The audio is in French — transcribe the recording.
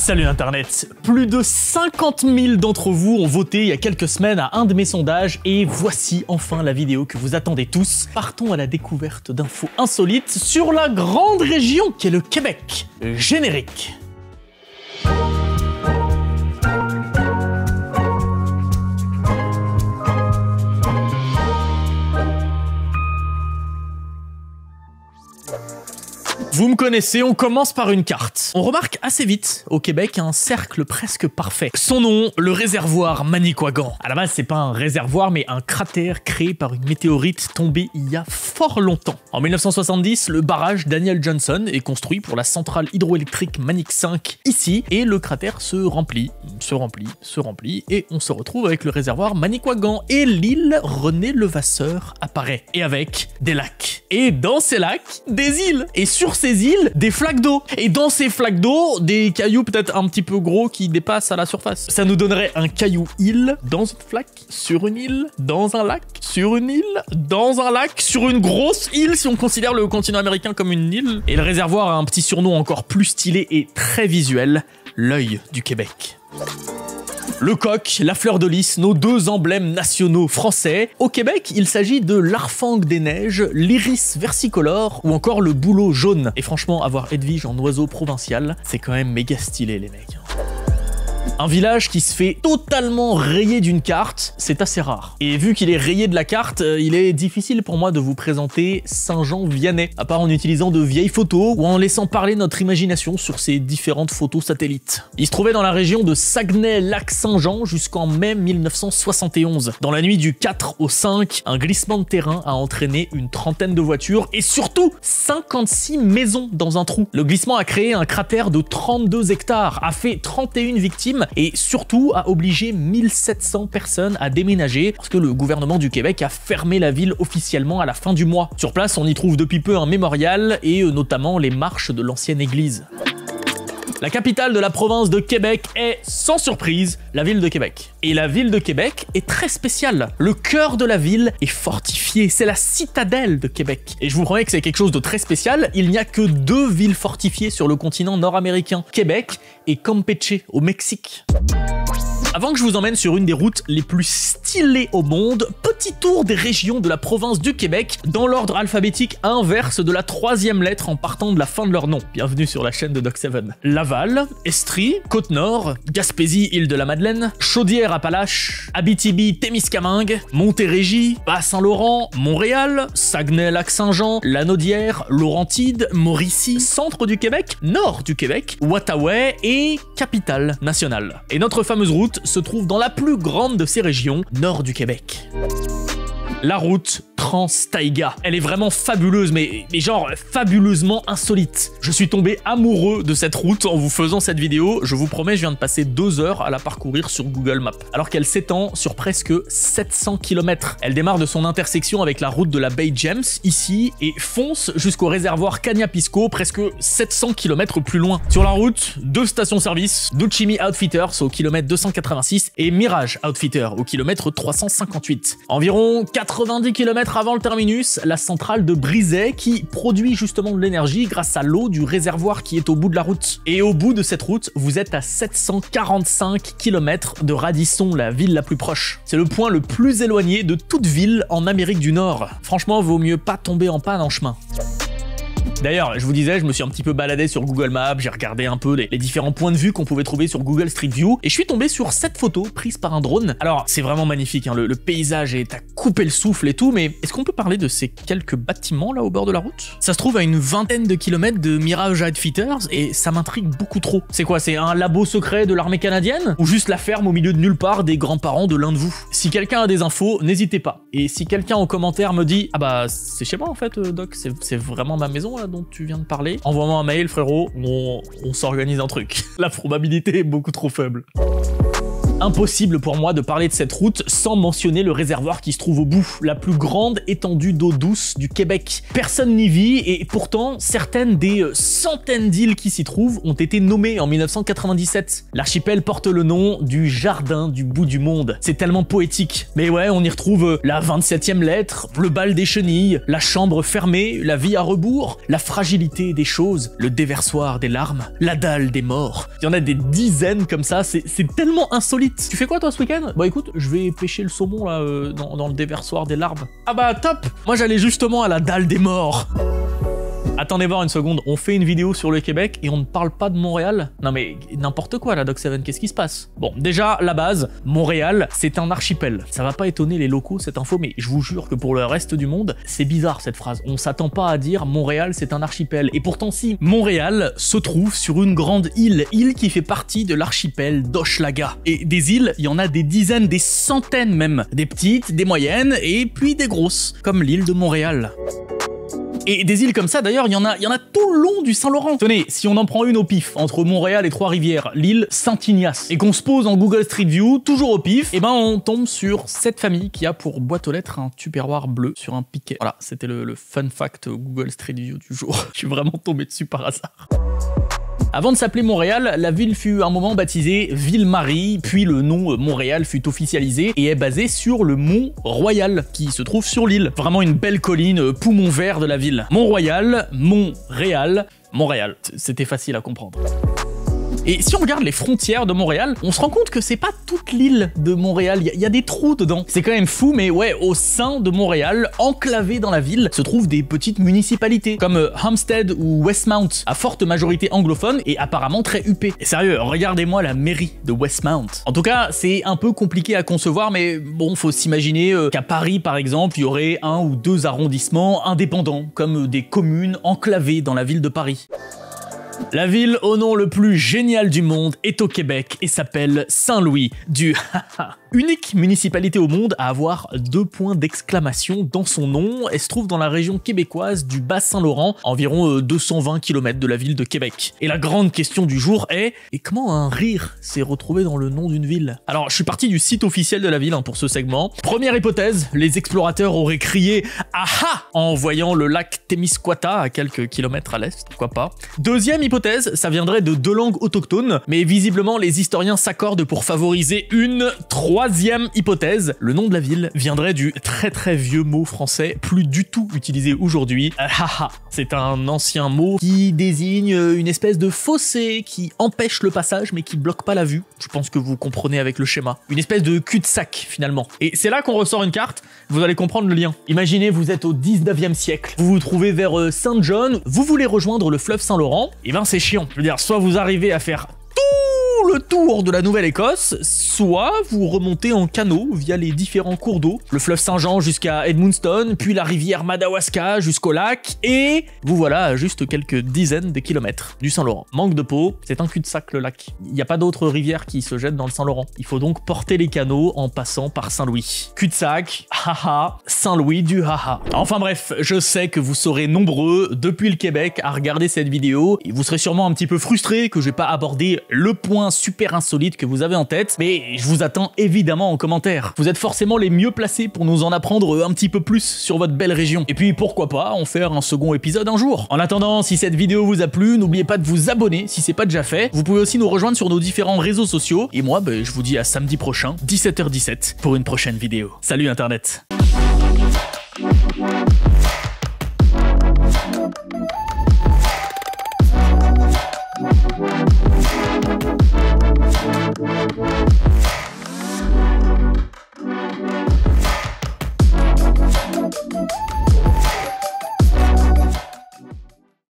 Salut Internet! Plus de 50 000 d'entre vous ont voté il y a quelques semaines à un de mes sondages et voici enfin la vidéo que vous attendez tous. Partons à la découverte d'infos insolites sur la grande région qu'est le Québec. Générique. Vous me connaissez, on commence par une carte. On remarque assez vite, au Québec, un cercle presque parfait. Son nom, le réservoir Manicouagan. À la base, c'est pas un réservoir, mais un cratère créé par une météorite tombée il y a fort longtemps. En 1970, le barrage Daniel Johnson est construit pour la centrale hydroélectrique Manic 5 ici, et le cratère se remplit, et on se retrouve avec le réservoir Manicouagan. Et l'île René Levasseur apparaît, et avec des lacs. Et dans ces lacs, des îles. Et sur ces îles, des flaques d'eau. Et dans ces flaques d'eau, des cailloux peut-être un petit peu gros qui dépassent à la surface. Ça nous donnerait un caillou-île dans une flaque, sur une île, dans un lac, sur une île, dans un lac, sur une grosse île si on considère le continent américain comme une île. Et le réservoir a un petit surnom encore plus stylé et très visuel, l'œil du Québec. Le coq, la fleur de lys, nos deux emblèmes nationaux français. Au Québec, il s'agit de l'arfang des neiges, l'iris versicolore ou encore le bouleau jaune. Et franchement, avoir Edwige en oiseau provincial, c'est quand même méga stylé les mecs. Un village qui se fait totalement rayer d'une carte, c'est assez rare. Et vu qu'il est rayé de la carte, il est difficile pour moi de vous présenter Saint-Jean-Vianney, à part en utilisant de vieilles photos ou en laissant parler notre imagination sur ces différentes photos satellites. Il se trouvait dans la région de Saguenay-Lac-Saint-Jean jusqu'en mai 1971. Dans la nuit du 4 au 5, un glissement de terrain a entraîné une trentaine de voitures et surtout 56 maisons dans un trou. Le glissement a créé un cratère de 32 hectares, a fait 31 victimes et surtout a obligé 1700 personnes à déménager parce que le gouvernement du Québec a fermé la ville officiellement à la fin du mois. Sur place, on y trouve depuis peu un mémorial et notamment les marches de l'ancienne église. La capitale de la province de Québec est, sans surprise, la ville de Québec. Et la ville de Québec est très spéciale. Le cœur de la ville est fortifié, c'est la citadelle de Québec. Et je vous promets que c'est quelque chose de très spécial, il n'y a que deux villes fortifiées sur le continent nord-américain, Québec et Campeche, au Mexique. Avant que je vous emmène sur une des routes les plus stylées au monde, petit tour des régions de la province du Québec dans l'ordre alphabétique inverse de la troisième lettre en partant de la fin de leur nom. Bienvenue sur la chaîne de Doc7. Laval, Estrie, Côte-Nord, Gaspésie, Île-de-la-Madeleine, Chaudière-Appalaches, Abitibi-Témiscamingue, Montérégie, Bas-Saint-Laurent, Montréal, Saguenay-Lac-Saint-Jean, Lanaudière, Laurentide, Mauricie, centre du Québec, nord du Québec, Outaouais et capitale nationale. Et notre fameuse route se trouve dans la plus grande de ces régions, nord du Québec. La route Trans-Taïga. Elle est vraiment fabuleuse, mais genre fabuleusement insolite. Je suis tombé amoureux de cette route en vous faisant cette vidéo. Je vous promets, je viens de passer 2 heures à la parcourir sur Google Maps, alors qu'elle s'étend sur presque 700 km. Elle démarre de son intersection avec la route de la baie James, ici, et fonce jusqu'au réservoir Cagnapisco, presque 700 km plus loin. Sur la route, 2 stations-service, Duchimi Outfitters au kilomètre 286 et Mirage Outfitter au kilomètre 358. Environ 90 km avant le terminus, la centrale de Brisay qui produit justement de l'énergie grâce à l'eau du réservoir qui est au bout de la route. Et au bout de cette route, vous êtes à 745 km de Radisson, la ville la plus proche. C'est le point le plus éloigné de toute ville en Amérique du Nord. Franchement, vaut mieux pas tomber en panne en chemin. D'ailleurs, je vous disais, je me suis un petit peu baladé sur Google Maps, j'ai regardé un peu les différents points de vue qu'on pouvait trouver sur Google Street View, et je suis tombé sur cette photo prise par un drone. Alors, c'est vraiment magnifique, hein, le paysage est à couper le souffle et tout, mais est-ce qu'on peut parler de ces quelques bâtiments là au bord de la route? Ça se trouve à une vingtaine de kilomètres de Mirage Outfitters, et ça m'intrigue beaucoup trop. C'est quoi, c'est un labo secret de l'armée canadienne? Ou juste la ferme au milieu de nulle part des grands-parents de l'un de vous? Si quelqu'un a des infos, n'hésitez pas. Et si quelqu'un en commentaire me dit « Ah bah, c'est chez moi en fait, Doc, c'est vraiment ma maison là dont tu viens de parler », envoie-moi un mail frérot, on s'organise un truc. La probabilité est beaucoup trop faible. Impossible pour moi de parler de cette route sans mentionner le réservoir qui se trouve au bout, la plus grande étendue d'eau douce du Québec. Personne n'y vit et pourtant certaines des centaines d'îles qui s'y trouvent ont été nommées en 1997. L'archipel porte le nom du jardin du bout du monde. C'est tellement poétique. Mais ouais, on y retrouve la 27e lettre, le bal des chenilles, la chambre fermée, la vie à rebours, la fragilité des choses, le déversoir des larmes, la dalle des morts. Il y en a des dizaines comme ça, c'est tellement insolite. Tu fais quoi toi ce week-end? Bah écoute, je vais pêcher le saumon là dans le déversoir des larmes. Ah bah top! Moi j'allais justement à la dalle des morts. Attendez voir une seconde, on fait une vidéo sur le Québec et on ne parle pas de Montréal? Non mais n'importe quoi la Doc7, qu'est-ce qui se passe? Bon, déjà, la base, Montréal, c'est un archipel. Ça va pas étonner les locaux cette info, mais je vous jure que pour le reste du monde, c'est bizarre cette phrase. On s'attend pas à dire Montréal c'est un archipel. Et pourtant si, Montréal se trouve sur une grande île qui fait partie de l'archipel d'Hochelaga. Et des îles, il y en a des dizaines, des centaines même. Des petites, des moyennes et puis des grosses, comme l'île de Montréal. Et des îles comme ça, d'ailleurs, il y en a tout le long du Saint-Laurent. Tenez, si on en prend une au pif, entre Montréal et Trois-Rivières, l'île Saint-Ignace, et qu'on se pose en Google Street View, toujours au pif, et ben on tombe sur cette famille qui a pour boîte aux lettres un tupperware bleu sur un piquet. Voilà, c'était le fun fact Google Street View du jour. Je suis vraiment tombé dessus par hasard. Avant de s'appeler Montréal, la ville fut un moment baptisée Ville-Marie, puis le nom Montréal fut officialisé et est basé sur le Mont Royal, qui se trouve sur l'île. Vraiment une belle colline, poumon vert de la ville. Mont-Royal, Mont-Réal, Montréal. C'était facile à comprendre. Et si on regarde les frontières de Montréal, on se rend compte que c'est pas toute l'île de Montréal, il y a des trous dedans. C'est quand même fou, mais ouais, au sein de Montréal, enclavé dans la ville, se trouvent des petites municipalités, comme Homestead ou Westmount, à forte majorité anglophone et apparemment très huppée. Et sérieux, regardez-moi la mairie de Westmount. En tout cas, c'est un peu compliqué à concevoir, mais bon, faut s'imaginer qu'à Paris, par exemple, il y aurait 1 ou 2 arrondissements indépendants, comme des communes enclavées dans la ville de Paris. La ville au nom le plus génial du monde est au Québec et s'appelle Saint-Louis du haha. Unique municipalité au monde à avoir 2 points d'exclamation dans son nom. Elle se trouve dans la région québécoise du Bas-Saint-Laurent, environ 220 km de la ville de Québec. Et la grande question du jour est, et comment un rire s'est retrouvé dans le nom d'une ville? Alors, je suis parti du site officiel de la ville pour ce segment. Première hypothèse, les explorateurs auraient crié « Aha !» en voyant le lac Témiscouata à quelques kilomètres à l'est, pourquoi pas. Deuxième hypothèse, ça viendrait de 2 langues autochtones, mais visiblement les historiens s'accordent pour favoriser une troisième hypothèse. Le nom de la ville viendrait du très vieux mot français, plus du tout utilisé aujourd'hui, haha. C'est un ancien mot qui désigne une espèce de fossé qui empêche le passage mais qui bloque pas la vue. Je pense que vous comprenez avec le schéma. Une espèce de cul-de-sac finalement. Et c'est là qu'on ressort une carte, vous allez comprendre le lien. Imaginez, vous êtes au 19e siècle, vous vous trouvez vers Saint-John, vous voulez rejoindre le fleuve Saint-Laurent, et ben c'est chiant. Je veux dire, soit vous arrivez à faire le tour de la Nouvelle-Écosse, soit vous remontez en canot via les différents cours d'eau, le fleuve Saint-Jean jusqu'à Edmundston, puis la rivière Madawaska jusqu'au lac, et vous voilà à juste quelques dizaines de kilomètres du Saint-Laurent. Manque de peau, c'est un cul-de-sac le lac. Il n'y a pas d'autres rivières qui se jettent dans le Saint-Laurent. Il faut donc porter les canots en passant par Saint-Louis. Cul-de-sac, haha, Saint-Louis du haha. Enfin bref, je sais que vous serez nombreux depuis le Québec à regarder cette vidéo, et vous serez sûrement un petit peu frustrés que j'ai pas abordé le point super insolite que vous avez en tête, mais je vous attends évidemment en commentaire. Vous êtes forcément les mieux placés pour nous en apprendre un petit peu plus sur votre belle région. Et puis pourquoi pas en faire un second épisode un jour. En attendant, si cette vidéo vous a plu, n'oubliez pas de vous abonner si c'est pas déjà fait. Vous pouvez aussi nous rejoindre sur nos différents réseaux sociaux. Et moi, je vous dis à samedi prochain, 17h17, pour une prochaine vidéo. Salut Internet!